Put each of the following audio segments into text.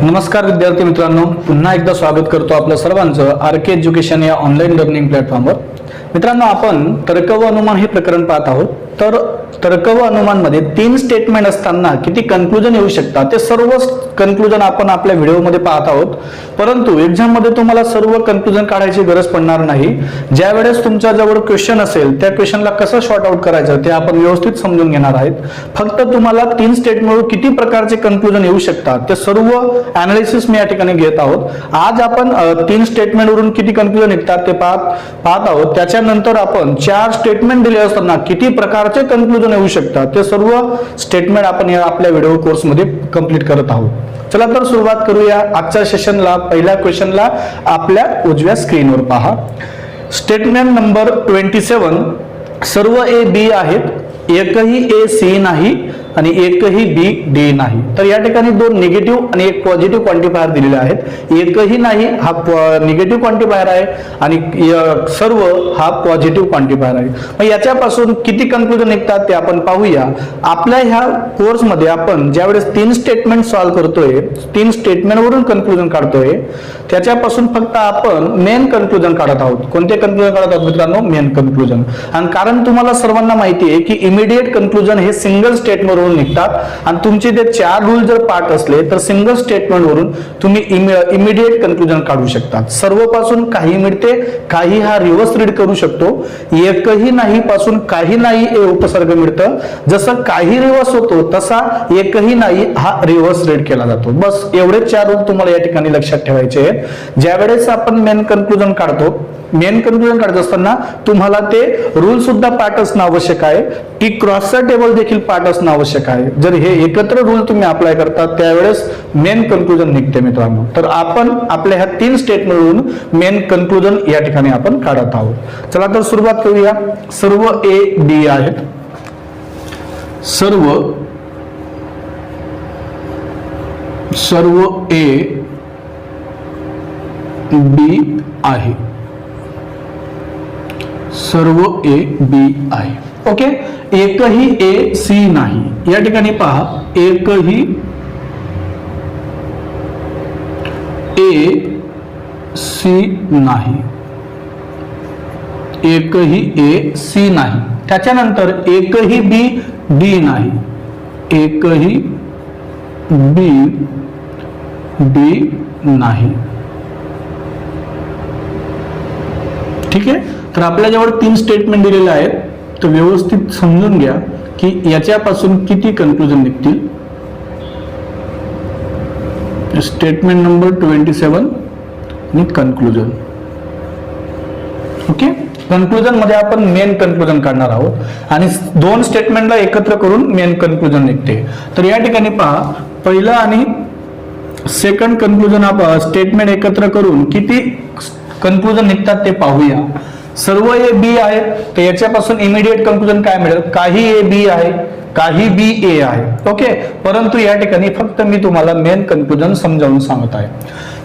नमस्कार विद्यार्थी मित्रांनो, पुन्हा एकदा स्वागत करतो आपल्या सर्वांचं आरके एज्युकेशन या ऑनलाईन लर्निंग प्लॅटफॉर्मवर. मित्रांनो, आपण तर्क व अनुमान हे प्रकरण पाहत आहोत. तर तर्क व अनुमान मध्ये 3 स्टेटमेंट असताना किती कन्क्लुजन येऊ शकतात ते सर्व कन्क्लुजन आपण आपल्या व्हिडिओमध्ये पाहत आहोत. परंतु एक्झाम मध्ये तुम्हाला सर्व कन्क्लुजन काढायची गरज पडणार नाही. ज्या वेळेस तुमच्याजवळ क्वेश्चन असेल त्या क्वेश्चनला कसं शॉर्ट आउट करायचं ते आपण व्यवस्थित समजून घेणार आहेत. फक्त तुम्हाला 3 स्टेटमेंटवर किती प्रकारचे कन्क्लुजन येऊ शकतात ते सर्व अनालिसिस मी या ठिकाणी घेत आहोत. आज आपण 3 स्टेटमेंटवरून किती कन्क्लुजन निघतात ते पाहत आहोत. त्याच्यानंतर आपण 4 स्टेटमेंट दिले असताना किती प्रकारचे कन्क्लुजन येऊ शकतात ते सर्व स्टेटमेंट आपण आपल्या व्हिडिओ कोर्स मध्ये कंप्लीट करत आहोत. चला तर सुरुवात करूया आजच्या सेशनला. पहिल्या क्वेश्चनला आपल्या उजव्या स्क्रीनवर पहा. Statement number 27. सर्व ए बी आहेत, एकही ए सी नाही आणि एकही बी डी नाही. तर या ठिकाणी 2 निगेटिव्ह आणि 1 पॉझिटिव्ह क्वांटिफायर दिलेले आहेत. एकही नाही हा निगेटिव्ह क्वांटिफायर आहे आणि सर्व हा पॉझिटिव्ह क्वांटिफायर आहे. मग याच्यापासून किती कन्क्लुजन निघतात ते आपण पाहूया. आपल्या ह्या कोर्समध्ये आपण ज्यावेळेस 3 स्टेटमेंट सॉल्व्ह करतोय, 3 स्टेटमेंटवरून कन्क्लुजन काढतोय, त्याच्यापासून फक्त आपण मेन कन्क्लुजन काढत आहोत. कोणते कन्क्लुजन काढत आहोत मित्रांनो? Main conclusion. आणि कारण तुम्हाला सर्वांना माहिती आहे की इमिडिएट कन्क्लुजन हे सिंगल स्टेटमेंट वरून निघतात आणि तुमचे ते 4 रूल जर पाठ असले तर सिंगल स्टेटमेंट वरून तुम्ही इमिडिएट कन्क्लुजन काढू शकतात. सर्वपासून काही मिळते, काही हा रिव्हर्स रीड करू शकतो. एकही नाही पासून काही नाही हे उपसर्ग मिळतं. जसं काही रिव्हर्स होतो तसा एकही नाही हा रिव्हर्स रीड केला जातो. बस एवढेच 4 रूल तुम्हाला या ठिकाणी लक्षात ठेवायचे आहेत. ज्यावेळेस आपण मेन कन्क्लुजन काढतो, मेन कन्क्लुजन काढत असताना तुम्हाला ते रूल सुद्धा पाठ असणं आवश्यक आहे. की क्रॉसचा टेबल देखील पाठ असणं आवश्यक आहे. जर हे एकत्र रूल तुम्ही अप्लाय करतात त्यावेळेस मेन कन्क्लुजन निघते मित्रांनो. तर आपण आपल्या ह्या 3 स्टेटमेंटवरून मेन कन्क्लुजन या ठिकाणी आपण काढत आहोत. चला तर सुरुवात करूया. सर्व ए बी आहेत. सर्व ए बी आहे. सर्व ए बी आहे. ओके. एकही ए सी नाही. या ठिकाणी पहा, एकही ए सी नाही, एकही ए सी नाही. त्याच्यानंतर एकही बी डी नाही, एकही बी डी नाही. ठीक आहे. तर आपल्याजवळ 3 स्टेटमेंट दिलेले आहेत. तर व्यवस्थित समजून घ्या की याच्यापासून किती कन्क्लुजन निघतील. स्टेटमेंट नंबर 27 आणि कन्क्लुजन. ओके. कन्क्लुजन मध्ये आपण मेन कन्क्लुजन काढणार आहोत आणि 2 स्टेटमेंटला एकत्र करून मेन कन्क्लुजन निघते. तर या ठिकाणी पहा, पहिलं आणि सेकंड कन्क्लुजन आपण स्टेटमेंट एकत्र करून किती कन्क्लुजन निघतात ते पाहूया. सर्व ए बी आहेत. तर याच्यापासून इमिडिएट कन्क्लुजन काय मिळेल? काही ए बी आहे, काही बी ए आहे. ओके. परंतु या ठिकाणी फक्त मी तुम्हाला मेन कन्क्लुजन समजावून सांगत आहे.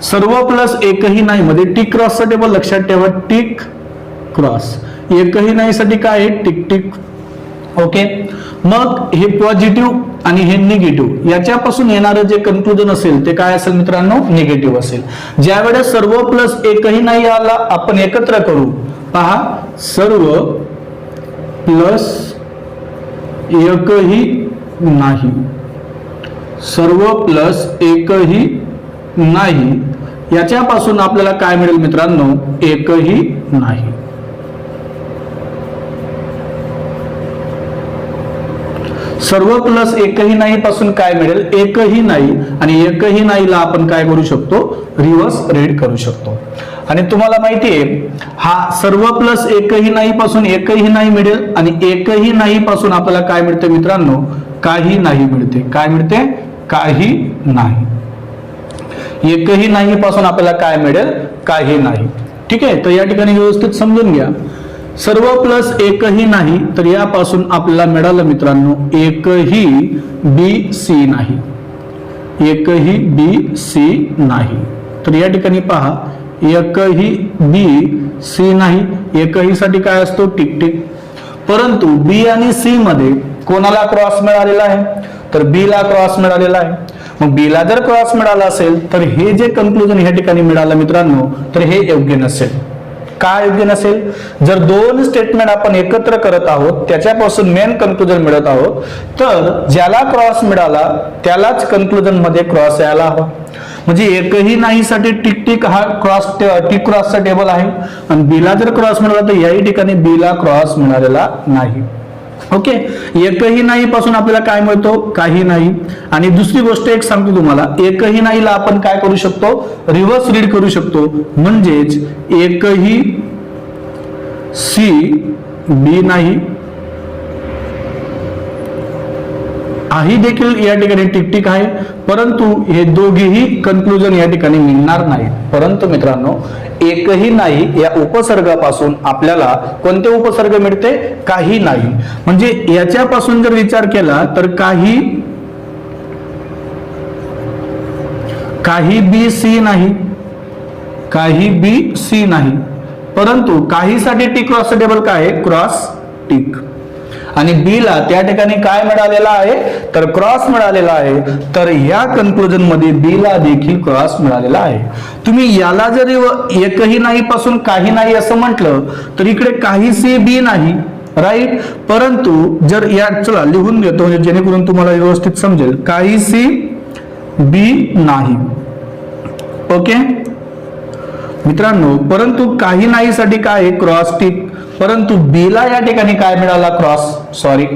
सर्व प्लस एकही नाही मध्ये टिक क्रॉसचा टेबल लक्षात ठेवा. Tick cross. एकही नाही साठी काय आहे? Tick tick. ओके. मग हे पॉझिटिव्ह आणि हे निगेटिव्ह याच्यापासून येणारं जे कन्क्लुजन असेल ते काय असेल मित्रांनो? निगेटिव्ह असेल. ज्या वेळेस सर्व प्लस एकही नाही याला आपण एकत्र करू. पहा, सर्व प्लस एकही नाही, सर्व प्लस एकही नाही याच्यापासून आपल्याला काय मिळेल मित्रांनो? एकही नाही. सर्व प्लस एकही नाही पासून काय मिळेल? एकही नाही. आणि एकही नाहीला आपण काय करू शकतो? रिव्हर्स रीड करू शकतो. आणि तुम्हाला माहितीये हा सर्व प्लस एकही नाही पासून एकही नाही मिळेल आणि एकही नाही पासून आपल्याला काय मिळते मित्रांनो? काही नाही मिळते. काय मिळते? काही नाही. एकही नाही पासून आपल्याला काय मिळेल? काही नाही. ठीक आहे. तर या ठिकाणी व्यवस्थित समजून घ्या. सर्व प्लस एकही नाही, तर यापासून आपल्याला मिळालं मित्रांनो एकही बी सी नाही, एकही बी सी नाही. तर या ठिकाणी पहा, एकही बी सी नाही. एकही साठी काय असतो? Tick tick. परंतु बी आणि सी मध्ये कोणाला क्रॉस मिळालेला आहे? तर बी ला क्रॉस मिळालेला आहे. मग बी ला जर क्रॉस मिळाला असेल तर हे जे कन्क्लुजन या ठिकाणी मिळालं मित्रांनो तर हे योग्य नसेल. का योग्य नसेल? जर दोन स्टेटमेंट आपण एकत्र करत आहोत त्याच्यापासून मेन कन्क्लुजन मिळत आहोत तर ज्याला क्रॉस मिळाला त्यालाच कन्क्लुजन मध्ये क्रॉस यायला हवा. म्हणजे एकही नाही साठी टिक टिक हा टिक क्रॉसचा टेबल आहे आणि बी ला जर क्रॉस मिळाला तर याही ठिकाणी बी ला क्रॉस मिळालेला नाही. ओके, एकही नाही पासून आपल्याला काय मिळतो? काही नाही. आणि दुसरी गोष्ट एक सांगतो तुम्हाला, एकही नाहीला आपण काय करू शकतो? रिव्हर्स रीड करू शकतो. म्हणजेच एकही सी बी नाही ही देखील या ठिकाणी टिकटिक आहे, परंतु हे दोघेही कन्क्लुजन या ठिकाणी मिळणार नाही. परंतु मित्रांनो एकही नाही या उपसर्गापासून आपल्याला कोणते उपसर्ग मिळते? काही नाही. म्हणजे याच्यापासून जर विचार केला तर काही बी सी नाही, काही बी सी नाही, परंतु काही साठी टिक क्रॉस टेबल काय आहे? Cross tick. आणि बी ला त्या ठिकाणी काय मिळालेला आहे? तर क्रॉस मिळालेला आहे. तर या कन्क्लुजन मध्ये बी ला देखील क्रॉस मिळालेला आहे. तुम्ही याला जरी एकही नाही पासून काही नाही असं म्हटलं तर इकडे काही सी बी नाही, राईट. परंतु जर या चला लिहून घेतो म्हणजे जेणेकरून तुम्हाला व्यवस्थित समजेल. काही सी बी नाही. ओके मित्रांनो, परंतु काही नाही साठी काय आहे? Cross tick. परंतु बी ला या ठिकाणी काय मिळाला?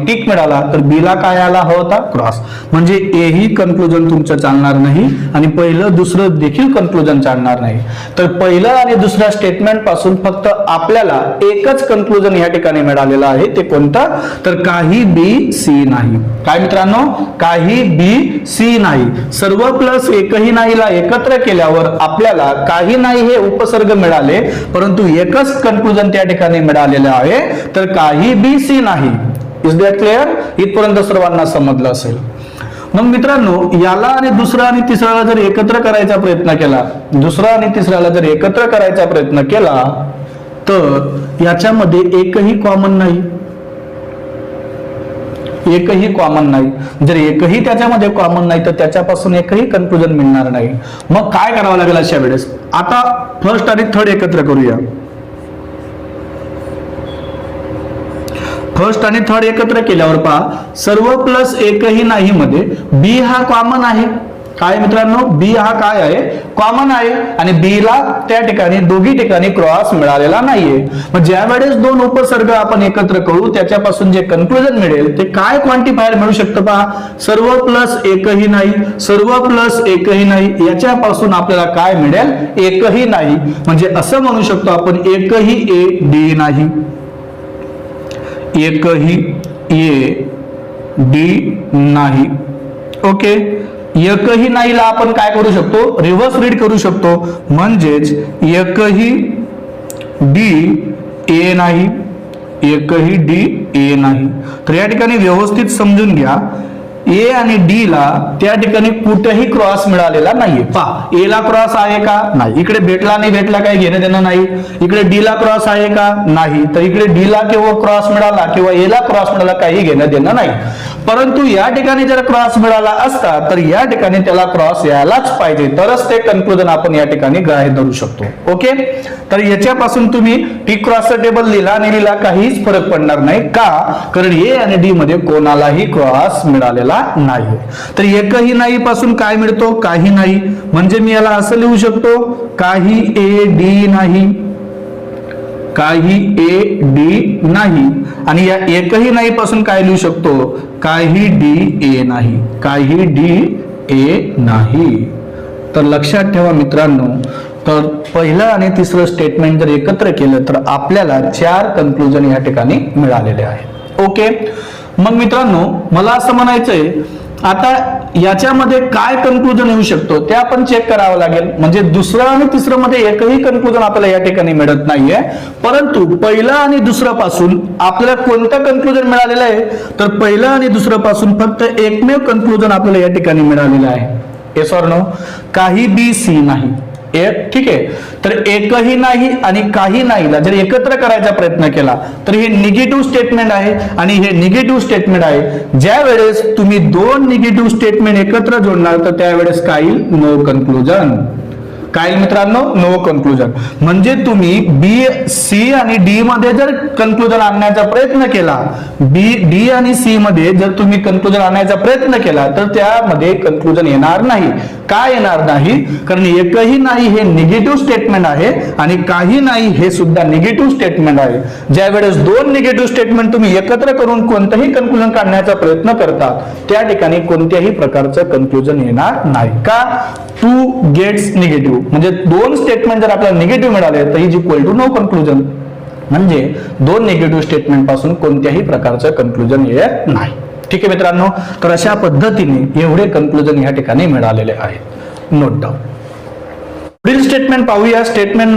टिक मिळाला. तर बी ला काय आला होता? क्रॉस. म्हणजे एही कन्क्लुजन तुमचं चालणार नाही आणि पहिलं दुसरं देखील कन्क्लुजन चालणार नाही. तर पहिलं आणि दुसऱ्या स्टेटमेंट पासून फक्त आपल्याला एकच कन्क्लुजन या ठिकाणी मिळालेलं आहे. ते कोणतं? तर काही बी सी नाही. काय मित्रांनो? काही बी सी नाही. सर्व प्लस एकही नाहीला एकत्र केल्यावर आपल्याला काही नाही हे उपसर्ग मिळाले, परंतु एकच कन्क्लुजन त्या ठिकाणी मिळाले आहे, तर काही बी सी नाही. Is that clear? इथपर्यंत सर्वांना समजलं असेल. मग मित्रांनो याला आणि दुसरा आणि तिसऱ्याला जर एकत्र करायचा प्रयत्न केला, दुसरा आणि तिसऱ्याला जर एकत्र करायचा प्रयत्न केला तर याच्यामध्ये एकही कॉमन नाही. एकही कॉमन नाही. जर एकही त्याच्यामध्ये कॉमन नाही तर त्याच्यापासून एकही कन्क्लुजन मिळणार नाही. मग काय करावं लागेल अशा वेळेस? आता फर्स्ट आणि थर्ड एकत्र करूया. फर्स्ट आणि थर्ड एकत्र केल्यावर पहा, सर्व प्लस एकही नाही मध्ये बी हा कॉमन आहे. काय मित्रांनो? बी हा काय आहे? कॉमन आहे. आणि बी ला त्या ठिकाणी दोघी ठिकाणी क्रॉस मिळालेला नाहीये. मग ज्या वेळेस दोन उपसर्ग आपण एकत्र करू त्याच्यापासून जे कन्क्लुजन मिळेल ते काय क्वांटिफायर मिळू शकतं? पहा, सर्व प्लस एकही नाही, सर्व प्लस एकही नाही, याच्यापासून आपल्याला काय मिळेल? एकही नाही. म्हणजे असं म्हणू शकतो आपण एकही ए डी नाही, एकही ए डी नाही. ओके, एकही नाहीला आपण काय करू शकतो? रिव्हर्स रीड करू शकतो. म्हणजेच एकही डी ए नाही, एकही डी ए नाही. तर या ठिकाणी व्यवस्थित समजून घ्या, ए आणि डी ला त्या ठिकाणी कुठेही क्रॉस मिळालेला नाहीये. पहा, ए ला क्रॉस आहे का? नाही. इकडे भेटला नाही भेटला काही घेणं देणं नाही. इकडे डी ला क्रॉस आहे का? नाही. तर इकडे डी ला किंवा क्रॉस मिळाला किंवा ए ला क्रॉस मिळाला काही घेणं देणं नाही. परंतु या ठिकाणी जर क्रॉस मिळाला असता तर या ठिकाणी त्याला क्रॉस यायलाच पाहिजे, तरच ते कन्क्लुजन आपण या ठिकाणी ग्राह्य धरू शकतो. ओके, तर याच्यापासून तुम्ही टिक क्रॉसचा टेबल लिहिला आणि लिहिला काहीच फरक पडणार नाही. का? कारण ए आणि डी मध्ये कोणालाही क्रॉस मिळालेला नाही. तर एकही नाही पासून काय मिळतो? काही नाही. म्हणजे मी याला असं लिहू शकतो, काही ए डी नाही, काही ए डी नाही. आणि या एकही नाही पासून काय लिहू शकतो? काही डी ए नाही, काही डी ए नाही. तर लक्षात ठेवा मित्रांनो, तर पहिलं आणि तिसरं स्टेटमेंट जर एकत्र केलं तर आपल्याला 4 कन्क्लुजन या ठिकाणी मिळालेले आहे. ओके, मग मित्रांनो मला असं म्हणायचंय आता याच्यामध्ये काय कन्क्लुजन येऊ शकतो ते आपण चेक करावं लागेल. म्हणजे दुसरं आणि तिसरं मध्ये एकही कन्क्लुजन आपल्याला या ठिकाणी मिळत नाहीये, परंतु पहिलं आणि दुसरं पासून आपल्याला कोणतं कन्क्लुजन मिळालेलं आहे? तर पहिलं आणि दुसरं पासून फक्त एकमेव कन्क्लुजन आपल्याला या ठिकाणी मिळालेलं आहे. Yes or no? काही बी सी नाही. ठीक आहे, तर एकही नाही आणि काही नाहीला जर एकत्र करायचा प्रयत्न केला तर हे निगेटिव्ह स्टेटमेंट आहे आणि हे निगेटिव्ह स्टेटमेंट आहे. ज्या वेळेस तुम्ही दोन निगेटिव्ह स्टेटमेंट एकत्र जोडणार तर त्यावेळेस काय येईल? No conclusion. काय मित्रांनो? No conclusion. म्हणजे तुम्ही बी, सी आणि डी मध्ये जर कन्क्लुजन आणण्याचा प्रयत्न केला, डी आणि सी मध्ये जर तुम्ही कन्क्लुजन आणण्याचा प्रयत्न केला तर त्यामध्ये कन्क्लुजन येणार नाही. काय येणार नाही? कारण एकही नाही हे निगेटिव्ह स्टेटमेंट आहे आणि काही नाही हे सुद्धा निगेटिव्ह स्टेटमेंट आहे. ज्या वेळेस दोन निगेटिव्ह स्टेटमेंट तुम्ही एकत्र करून कोणतंही कन्क्लुजन काढण्याचा प्रयत्न करतात त्या ठिकाणी कोणत्याही प्रकारचं कन्क्लुजन येणार नाही. का? टू गेट्स निगेटिव्ह, म्हणजे दोन स्टेटमेंट जर आपल्याला निगेटिव्ह मिळाले तर is equal to no conclusion. म्हणजे दोन निगेटिव्ह स्टेटमेंट पासून कोणत्याही प्रकारचं कन्क्लुजन येत नाही. ठीक आहे मित्रांनो, तर अशा पद्धतीने एवढे कन्क्लुजन या ठिकाणी मिळालेले आहेत. Note down. पुढील स्टेटमेंट पाहूया. Statement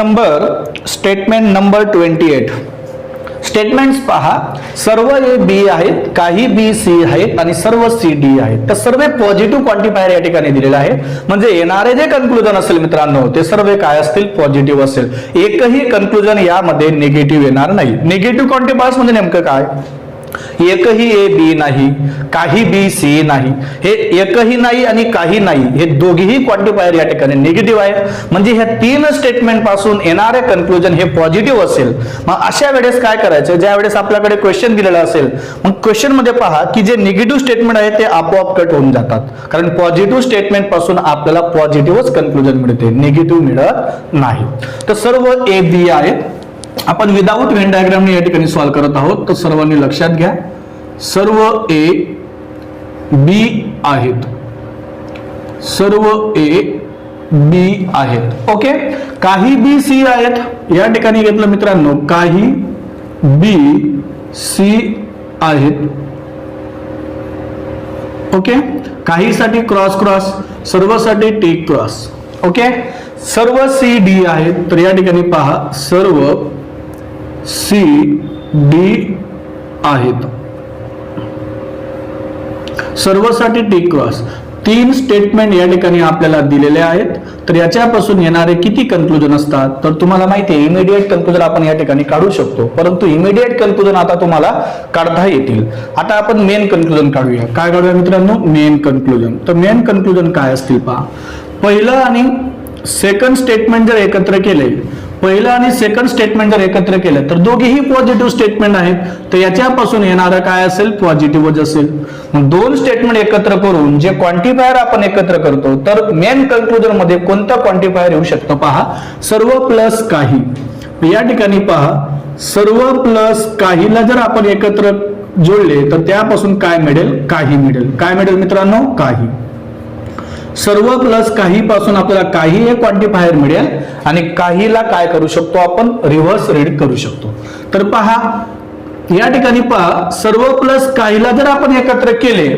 number 28. स्टेटमेंट्स पहा. सर्व ए बी आहेत, काही बी सी आहेत आणि सर्व सी डी आहेत. तर सर्व पॉझिटिव्ह क्वांटिफायर या ठिकाणी दिलेले आहे. म्हणजे येणारे जे कन्क्लुजन असेल मित्रांनो ते सर्व काय असतील? पॉझिटिव्ह असेल. एकही कन्क्लुजन यामध्ये निगेटिव्ह येणार नाही. निगेटिव्ह क्वांटिफायर्स म्हणजे नेमकं काय? एकही ए बी नाही, काही बी सी नाही. हे एकही नाही आणि काही नाही हे दोघेही क्वांटिफायर या ठिकाणी निगेटिव्ह आहे. म्हणजे ह्या तीन स्टेटमेंट पासून येणारे कन्क्लुजन हे पॉझिटिव्ह असेल. मग अशा वेळेस काय करायचं? ज्या वेळेस आपल्याकडे क्वेश्चन दिलेला असेल मग क्वेश्चन मध्ये पहा की जे निगेटिव्ह स्टेटमेंट आहे ते आपोआप कट होऊन जातात. कारण पॉझिटिव्ह स्टेटमेंट पासून आपल्याला पॉझिटिव्हच कन्क्लुजन मिळते, निगेटिव्ह मिळत नाही. तर सर्व ए बी आहेत. आपण विदाऊट व्हेन डायग्राम या ठिकाणी सॉल्व्ह करत आहोत. तर सर्वांनी लक्षात घ्या, सर्व ए बी आहेत, सर्व ए बी आहेत. ओके. काही बी सी आहेत या ठिकाणी घेतलं मित्रांनो, काही बी सी आहेत. ओके. काहीसाठी क्रॉस क्रॉस, सर्वसाठी टिक क्रॉस. ओके. सर्व सी डी आहेत. तर या ठिकाणी पहा सर्व सी डी आहेत, सर्वसाठी टिक क्रॉस. तीन स्टेटमेंट या ठिकाणी आपल्याला दिलेले आहेत. तर याच्यापासून येणारे किती कन्क्लुजन असतात? तर तुम्हाला माहिती आहे इमिडिएट कन्क्लुजन आपण या ठिकाणी काढू शकतो, परंतु इमिडिएट कन्क्लुजन आता तुम्हाला काढता येतील. आता आपण मेन कन्क्लुजन काढूया. काय काढूया मित्रांनो? Main conclusion. तर मेन कन्क्लुजन काय असतील पहा. पहिलं आणि सेकंड स्टेटमेंट जर एकत्र केले, पहिलं आणि सेकंड स्टेटमेंट जर एकत्र केलं तर दोघेही पॉझिटिव्ह स्टेटमेंट आहेत. तर याच्यापासून येणारं काय असेल? पॉझिटिव्हच असेल. मग दोन स्टेटमेंट एकत्र करून जे क्वांटिफायर आपण एकत्र करतो तर मेन कन्क्लुजन मध्ये कोणता क्वांटिफायर येऊ शकतो? पहा, सर्व प्लस काही. या ठिकाणी पहा, सर्व प्लस काहीला जर आपण एकत्र जोडले तर त्यापासून काय मिळेल? काही मिळेल. काय मिळेल मित्रांनो? काही. सर्व प्लस काही पासून आपल्याला काही हे क्वांटिफायर मिळेल आणि काहीला काय करू शकतो आपण? रिव्हर्स रीड करू शकतो. तर पहा या ठिकाणी पहा, सर्व प्लस काहीला जर आपण एकत्र केले,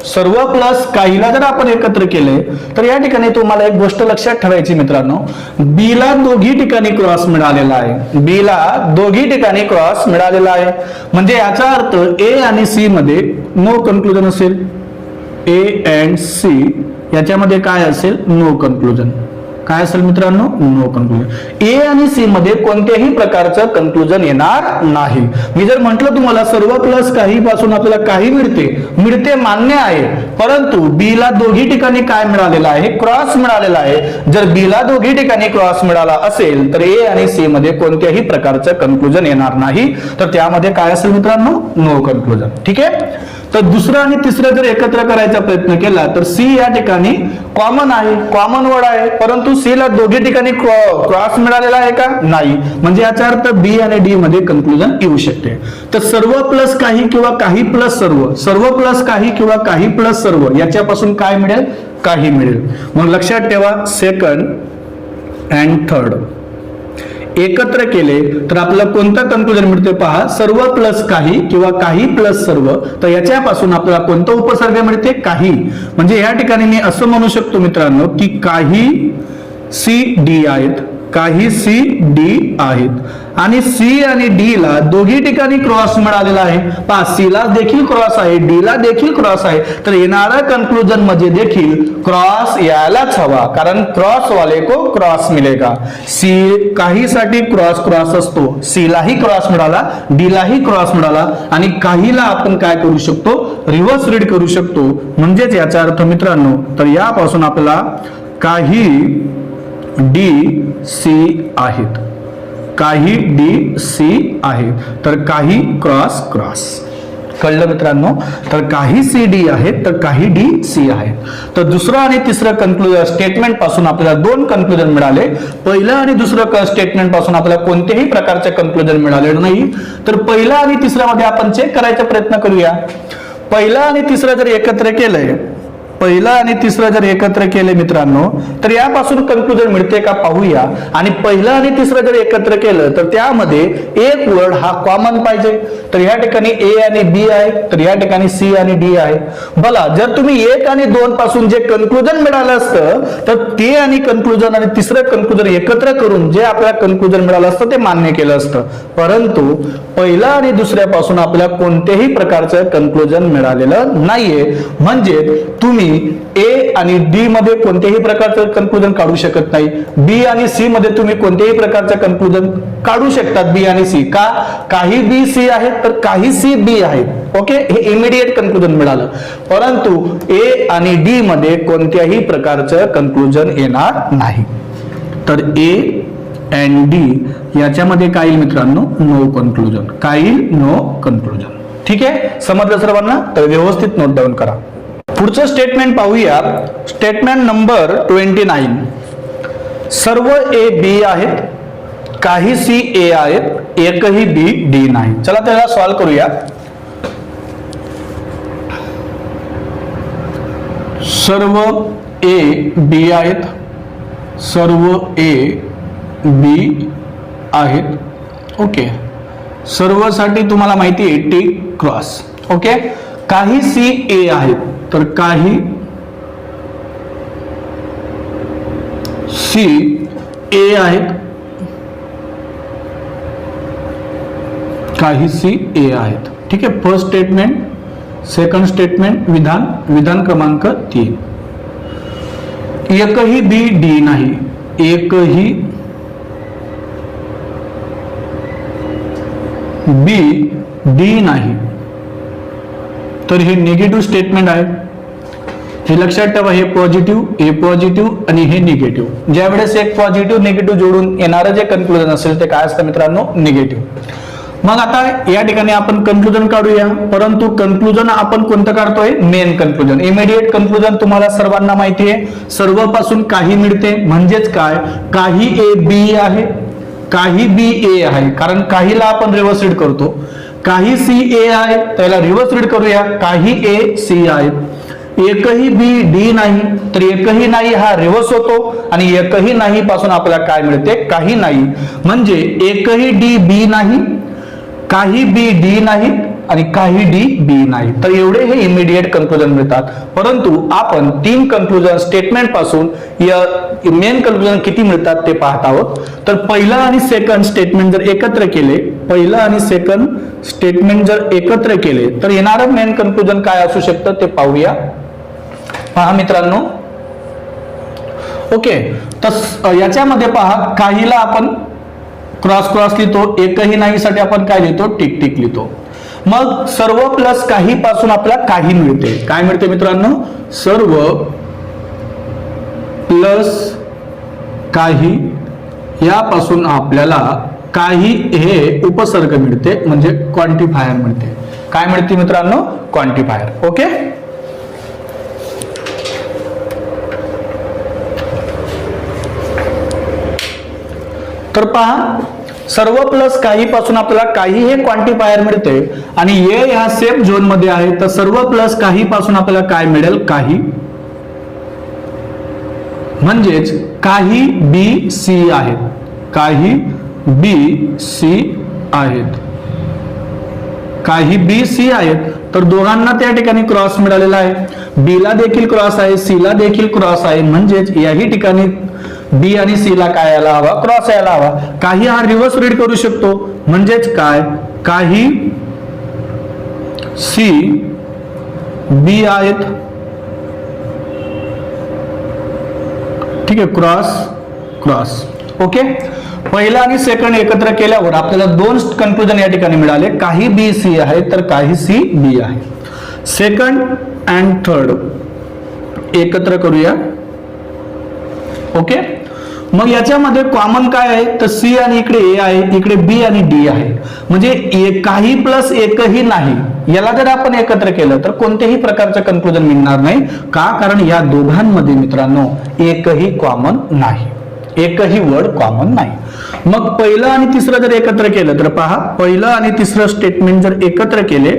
सर्व प्लस काहीला जर आपण एकत्र केले तर या ठिकाणी तुम्हाला एक गोष्ट लक्षात ठेवायची मित्रांनो, बी ला दोघी ठिकाणी क्रॉस मिळालेला आहे. बी ला दोघी ठिकाणी क्रॉस मिळालेला आहे. म्हणजे याचा अर्थ ए आणि सी मध्ये नो कन्क्लुजन असेल. ए अँड सी याच्यामध्ये काय असेल? No conclusion. काय असेल मित्रांनो? No conclusion. ए आणि सी मध्ये कोणत्याही प्रकारचं कन्क्लुजन येणार नाही. मी जर म्हटलं तुम्हाला सर्व प्लस काही पासून आपल्याला काही मिळते मान्य आहे, परंतु बी ला दोघी ठिकाणी काय मिळालेलं आहे? क्रॉस मिळालेला आहे. जर बी ला दोघी ठिकाणी क्रॉस मिळाला असेल तर ए आणि सी मध्ये कोणत्याही प्रकारचं कन्क्लुजन येणार नाही. तर त्यामध्ये काय असेल मित्रांनो? No conclusion. ठीक आहे. तर दुसरं आणि तिसरं जर एकत्र करायचा प्रयत्न केला तर सी या ठिकाणी कॉमन आहे, कॉमन वर्ड आहे, परंतु सी ला दोघी ठिकाणी क्रॉस मिळालेला आहे का? नाही. म्हणजे याचा अर्थ बी आणि डी मध्ये कन्क्लुजन येऊ शकते. तर सर्व प्लस काही किंवा काही प्लस सर्व, सर्व प्लस काही किंवा काही प्लस सर्व याच्यापासून काय मिळेल? काही मिळेल. मग लक्षात ठेवा, सेकंड अँड थर्ड एकत्र केले तर आपल्याला कोणतं कन्क्लुजन मिळते? पहा, सर्व प्लस काही किंवा काही प्लस सर्व. तर याच्यापासून आपल्याला कोणतं उपसर्ग मिळते? काही. म्हणजे या ठिकाणी मी असं म्हणू शकतो मित्रांनो की काही सी डी आहेत, काही सी डी आहेत आणि सी आणि डी ला दोघी ठिकाणी क्रॉस मिळालेला आहे, पहा सी ला देखील क्रॉस आहे, डी ला देखील क्रॉस आहे, तर येणारा कन्क्लुजन मध्ये देखील क्रॉस यायलाच हवा, कारण क्रॉस वाले को क्रॉस मिलेगा. सी काहीसाठी क्रॉस क्रॉस असतो, सी लाही क्रॉस मिळाला, डी लाही क्रॉस मिळाला, आणि काहीला आपण काय करू शकतो, रिव्हर्स रीड करू शकतो. म्हणजेच याचा अर्थ मित्रांनो, तर यापासून आपल्याला काही डी सी आहेत, काही डी सी आहेत, तर काही क्रॉस क्रॉस. कळलं मित्रांनो, तर काही सी डी आहेत तर काही डी सी आहेत. तर दुसरं आणि तिसरं कन्क्लुजन स्टेटमेंट पासून आपल्याला दोन कन्क्लुजन मिळाले. पहिलं आणि दुसरं स्टेटमेंट पासून आपल्याला कोणत्याही प्रकारचे कन्क्लुजन मिळाले नाही. तर पहिलं आणि तिसऱ्यामध्ये आपण चेक करायचा प्रयत्न करूया. पहिलं आणि तिसरं जर एकत्र केलंय, पहिलं आणि तिसरं जर एकत्र केले मित्रांनो, तर यापासून कन्क्लुजन मिळते का पाहूया. आणि पहिलं आणि तिसरं जर एकत्र केलं तर त्यामध्ये एक वर्ड हा कॉमन पाहिजे. तर या ठिकाणी ए आणि बी आहे, तर या ठिकाणी सी आणि डी आहे. भला जर तुम्ही एक आणि दोन पासून जे कन्क्लुजन मिळालं असतं, तर ते आणि कन्क्लुजन आणि तिसरं कन्क्लुजन एकत्र करून जे आपल्याला कन्क्लुजन मिळालं असतं ते मान्य केलं असतं. परंतु पहिला आणि दुसऱ्यापासून आपल्याला कोणत्याही प्रकारचं कन्क्लुजन मिळालेलं नाहीये. म्हणजे तुम्ही ए आणि डी मध्ये कोणत्याही प्रकारचं कन्क्लुजन काढू शकत नाही. बी आणि सी मध्ये तुम्ही कोणत्याही प्रकारचं कन्क्लुजन काढू शकतात. बी आणि सी का, काही बी सी आहेत तर काही सी बी आहेत. ओके, हे इमिडिएट कन्क्लुजन मिळालं. परंतु ए आणि डी मध्ये कोणत्याही प्रकारचं कन्क्लुजन येणार नाही. तर ए अँड डी याच्यामध्ये काय येईल मित्रांनो, नो कन्क्लुजन. काय येईल, नो कन्क्लुजन. ठीक आहे, समजलं सर्वांना? तर व्यवस्थित नोट डाऊन करा. पुढचं स्टेटमेंट पाहूया. Statement number 29. सर्व ए बी आहेत, काही सी ए आहेत, एकही बी डी नाही. चला त्याला सॉल्व करूया. सर्व ए बी आहेत, सर्व ए बी आहेत. ओके, सर्वसाठी तुम्हाला माहिती आहे टिक क्रॉस. ओके, काही सी ए आहेत, तर काही सी ए आहेत, काही सी ए आहेत. ठीक आहे, फर्स्ट स्टेटमेंट. सेकंड स्टेटमेंट, विधान क्रमांक 3. एकही बी डी नाही, एकही बी डी नाही, तर हे निगेटिव्ह स्टेटमेंट आहे. हे लक्षात ठेवा, हे पॉझिटिव्ह, हे पॉझिटिव्ह आणि हे निगेटिव्ह. ज्यावेळेस एक पॉझिटिव्ह निगेटिव्ह जोडून येणारं जे कन्क्लुजन असेल ते काय असतं मित्रांनो, निगेटिव्ह. मग आता या ठिकाणी आपण कन्क्लुजन काढूया. परंतु कन्क्लुजन आपण कोणतं काढतोय, मेन कन्क्लुजन. इमिडिएट कन्क्लुजन तुम्हाला सर्वांना माहिती आहे, सर्व पासून काही मिळते. म्हणजेच काय, काही ए बी आहे, काही बी ए आहे, कारण काहीला आपण रिव्हर्स रीड करतो. काही सी ए आहे, त्याला रिव्हर्स रीड करूया, काही ए सी आहेत. एकही बी डी नाही, तर एकही नाही हा रिव्हर्स होतो, आणि एकही नाही पासून आपल्याला काय मिळते, काही नाही. म्हणजे एकही डी बी नाही, काही बी डी नाही, आणि काही डी बी नाही. तर एवढे हे इमिडिएट कन्क्लुजन मिळतात. परंतु आपण 3 कन्क्लुजन स्टेटमेंट पासून मेन कन्क्लुजन किती मिळतात ते पाहत आहोत. तर पहिलं आणि सेकंड स्टेटमेंट जर एकत्र केले, पहिलं आणि सेकंड स्टेटमेंट जर एकत्र केले तर येणारं मेन कन्क्लुजन काय असू शकतं ते पाहूया. पहा मित्रांनो. ओके, तर याच्यामध्ये पहा, काहीला आपण क्रॉस क्रॉस लिहितो, एकही नाही साठी आपण काय लिहितो, टिक टिक लिहितो. मग सर्व प्लस काही पासून आपल्याला काही मिळते. काय मिळते मित्रांनो, सर्व प्लस काही यापासून आपल्याला काही हे उपसर्ग मिळते, म्हणजे क्वांटिफायर मिळते. काय मिळते मित्रांनो, क्वांटिफायर. ओके, तर पहा, सर्व प्लस काही पासून आपल्याला काही हे क्वांटिफायर मिळते, आणि ए ह्या सेम झोन मध्ये आहे. तर सर्व प्लस काही पासून आपल्याला काय मिळेल, काही. म्हणजेच काही बी सी आहेत, काही बी सी आहेत, काही बी सी आहेत. तर दोघांना त्या ठिकाणी क्रॉस मिळालेला आहे. बी ला देखील क्रॉस आहे, सी ला देखील क्रॉस आहे. म्हणजेच याही ठिकाणी बी आणि सी ला काय यायला हवा, क्रॉस यायला हवा. काही हा रिव्हर्स रीड करू शकतो, म्हणजेच काय, काही सी बी आहेत, ठीक आहे, क्रॉस क्रॉस. ओके, पहिला आणि सेकंड एकत्र केल्यावर आपल्याला दोन कन्क्लुजन या ठिकाणी मिळाले, काही बी सी आहे तर काही सी बी आहे. सेकंड अँड थर्ड एकत्र करूया. ओके, मग याच्यामध्ये कॉमन काय आहे, तर सी आणि इकडे ए आहे, इकडे बी आणि डी आहे, म्हणजे काही प्लस एकही नाही. याला जर आपण एकत्र केलं तर कोणत्याही प्रकारचं कन्क्लुजन मिळणार नाही. का, कारण या दोघांमध्ये मित्रांनो एकही कॉमन नाही, एकही वर्ड कॉमन नाही. मग पहिलं आणि तिसरं जर एकत्र केलं तर पहा, पहिलं आणि तिसरं स्टेटमेंट जर एकत्र केले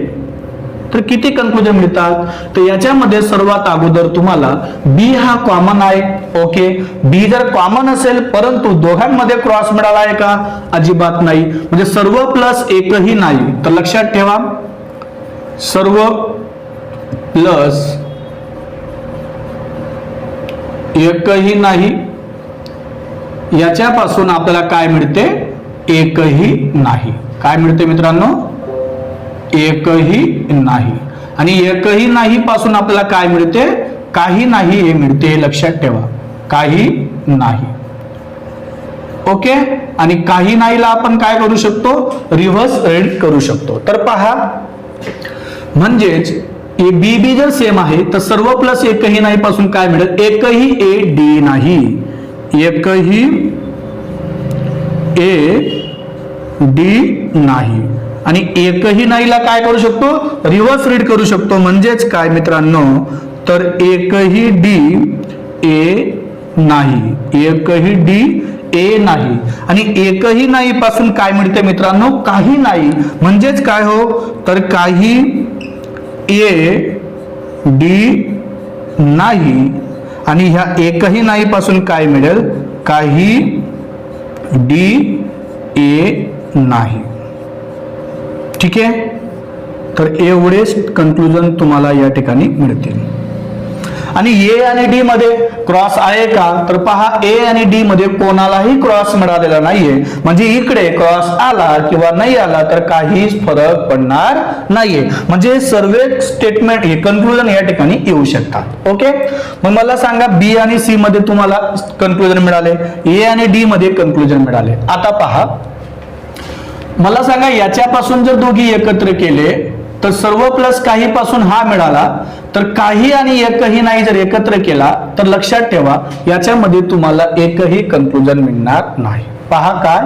तर किती कन्क्लुजन मिळतात, तर याच्यामध्ये सर्वात अगोदर तुम्हाला बी हा कॉमन आहे. ओके, बी जर कॉमन असेल परंतु दोघांमध्ये क्रॉस मिळाला आहे का, अजिबात नाही, म्हणजे सर्व प्लस एकही नाही. तर लक्षात ठेवा, सर्व प्लस एकही नाही, याच्यापासून आपल्याला काय मिळते, एकही नाही. काय मिळते मित्रांनो, एकही नाही. आणि एकही नाही पासून आपल्याला काय मिळते, काही नाही हे मिळते. हे लक्षात ठेवा, काही नाही. ओके, आणि काही नाहीला आपण काय करू शकतो, रिव्हर्स रीड करू शकतो. तर पहा, म्हणजेच बी बी जर सेम आहे तर सर्व प्लस एकही नाही पासून काय मिळेल, एकही ए डी नाही, एकही ए डी नाही. आणि एकही नाहीला काय करू शकतो, रिव्हर्स रीड करू शकतो. म्हणजेच काय मित्रांनो, तर एकही डी ए नाही, एकही डी ए नाही. आणि एकही नाही पासून काय मिळते मित्रांनो, काही नाही. म्हणजेच काय हो, तर काही ए डी नाही. आणि ह्या एकही नाही पासून काय मिळेल, काही डी ए नाही. ठीक आहे, तर एवढेच कन्क्लुजन तुम्हाला या ठिकाणी मिळतील. आणि ए आणि डी मध्ये क्रॉस आहे का, तर पहा, ए आणि डी मध्ये कोणालाही क्रॉस मिळालेला नाहीये, म्हणजे इकडे क्रॉस आला किंवा नाही आला तर काहीच फरक पडणार नाहीये. म्हणजे सर्व स्टेटमेंट हे कन्क्लुजन या ठिकाणी येऊ शकतात. ओके, मग मला सांगा, बी आणि सी मध्ये तुम्हाला कन्क्लुजन मिळाले, ए आणि डी मध्ये कन्क्लुजन मिळाले. आता पहा, मला सांगा, याच्यापासून जर दोघी एकत्र केले तर सर्व प्लस काही पासून हा मिळाला, तर काही आणि एकही नाही जर एकत्र केला तर लक्षात ठेवा, याच्यामध्ये तुम्हाला एकही कन्क्लुजन मिळणार नाही. पहा काय,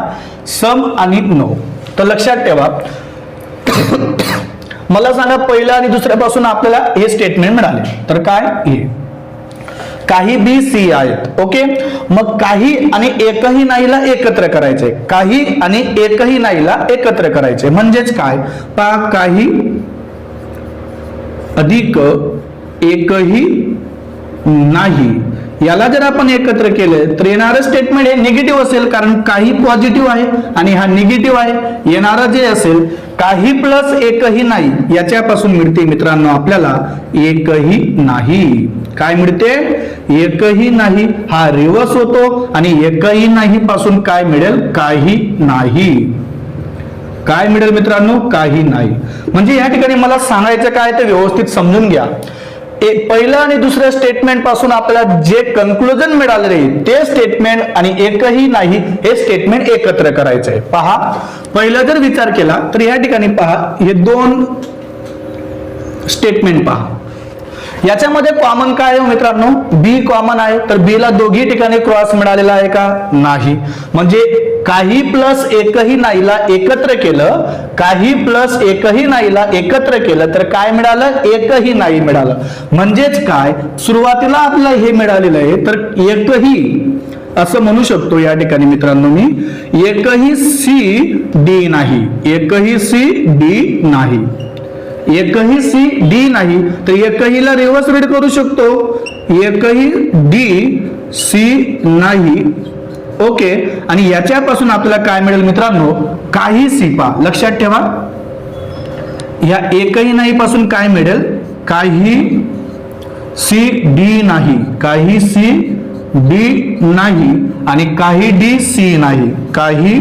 सम आणि नो. तर लक्षात ठेवा, मला सांगा, पहिल्या आणि दुसऱ्यापासून आपल्याला हे स्टेटमेंट मिळाले, तर काय, हे काही बी सी आहेत. ओके, मग काही आणि एकही नाहीला एकत्र करायचे, काही आणि एकही नाहीला एकत्र करायचे. म्हणजेच काय, पहा, काही अधिक एकही नाही, याला जर आपण एकत्र केले तर येणारं स्टेटमेंट हे निगेटिव्ह असेल, कारण काही पॉझिटिव्ह आहे आणि हा निगेटिव्ह आहे. येणारं जे असेल, काही प्लस एकही नाही, याच्यापासून मिळते मित्रांनो आपल्याला एकही नाही. काय मिळते, एकही नाही. हा रिव्हर्स होतो आणि एकही नाही पासून काय मिळेल, काही नाही. काय मिळेल मित्रांनो, काही नाही. म्हणजे या ठिकाणी मला सांगायचं काय ते व्यवस्थित समजून घ्या. पहिलं आणि दुसऱ्या स्टेटमेंट पासून आपल्याला जे कन्क्लुजन मिळाले ते स्टेटमेंट आणि एकही नाही हे स्टेटमेंट एकत्र करायचं आहे. पहा, पहिलं जर विचार केला तर या ठिकाणी पहा, हे दोन स्टेटमेंट पहा, याच्यामध्ये कॉमन काय आहे मित्रांनो, बी कॉमन आहे, तर बी ला दोघी ठिकाणी क्रॉस मिळालेला आहे का, नाही. म्हणजे काही प्लस एकही नाहीला एकत्र केलं, काही प्लस एकही नाहीला एकत्र केलं तर काय मिळालं, एकही नाही मिळालं. म्हणजेच काय, सुरुवातीला आपल्याला हे मिळालेलं आहे, तर एकही असं म्हणू शकतो या ठिकाणी मित्रांनो मी, एकही सी डी नाही, एकही सी डी नाही, एकही सी डी नाही. तर एकहीला रिव्हर्स रीड करू शकतो, एकही डी सी नाही. ओके, आणि याच्यापासून आपल्याला काय मिळेल मित्रांनो, काही सी. पा, लक्षात ठेवा, या एकही नाही पासून काय मिळेल, काही सी डी नाही, काही सी डी नाही आणि काही डी सी नाही, काही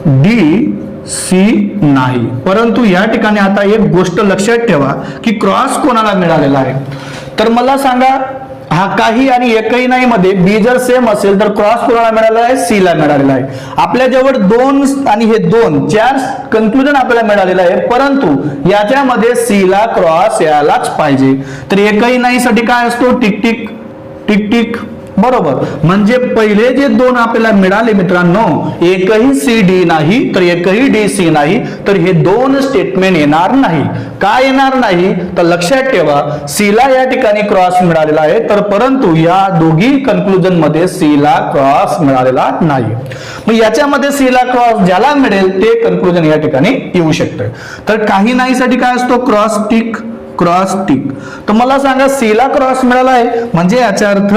डी सी नाही. परंतु या ठिकाणी आता एक गोष्ट लक्षात ठेवा की क्रॉस कोणाला मिळालेला आहे. तर मला सांगा, हा काही आणि एकही नाही मध्ये बी जर सेम असेल तर क्रॉस कोणाला मिळाला आहे, सी ला मिळालेला आहे. आपल्या जवळ 2 आणि हे 2 4 कन्क्लुजन आपल्याला मिळालेलं आहे, परंतु याच्यामध्ये सी ला क्रॉस यायलाच पाहिजे. तर एकही नाही साठी काय असतो, टिक टिक टिक टिक, बरोबर. म्हणजे पहिले जे 2 आपल्याला मिळाले मित्रांनो, एकही सी डी नाही तर एकही डी सी नाही, तर हे 2 स्टेटमेंट येणार नाही. काय येणार नाही तर लक्षात ठेवा, सी ला या ठिकाणी क्रॉस मिळालेला आहे, तर परंतु या दोघी कन्क्लुजन मध्ये सी ला क्रॉस मिळालेला नाही. मग याच्यामध्ये सी ला क्रॉस ज्याला मिळेल ते कन्क्लुजन या ठिकाणी येऊ शकतं. तर काही नाही साठी काय असतो, क्रॉस टिक क्रॉस टिक. तर मला सांगा, सी ला क्रॉस मिळाला आहे म्हणजे याचा अर्थ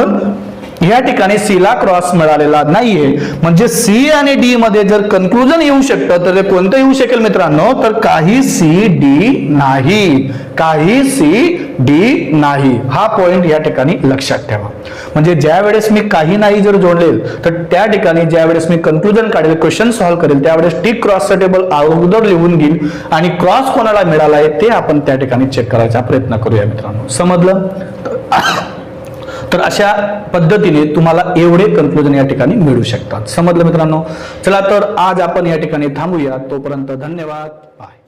या ठिकाणी सी ला क्रॉस मिळालेला नाहीये. म्हणजे सी आणि डी मध्ये जर कन्क्लुजन येऊ शकतं तर ते कोणतं येऊ शकेल मित्रांनो, तर काही सी डी नाही, काही सी डी नाही. हा पॉइंट या ठिकाणी लक्षात ठेवा. म्हणजे ज्या वेळेस मी काही नाही जर जोडले तर त्या ठिकाणी ज्या वेळेस मी कन्क्लुजन काढेल, क्वेश्चन सॉल्व्ह करेल, त्यावेळेस टिक क्रॉसचा टेबल अगोदर लिहून घेईल आणि क्रॉस कोणाला मिळाला आहे ते आपण त्या ठिकाणी चेक करायचा प्रयत्न करूया मित्रांनो. समजलं? तर अशा पद्धतीने तुम्हाला एवढे कन्क्लुजन या ठिकाणी मिळू शकतात. समजलं मित्रांनो? चला तर आज आपण या ठिकाणी थांबूया. तोपर्यंत धन्यवाद. बाय.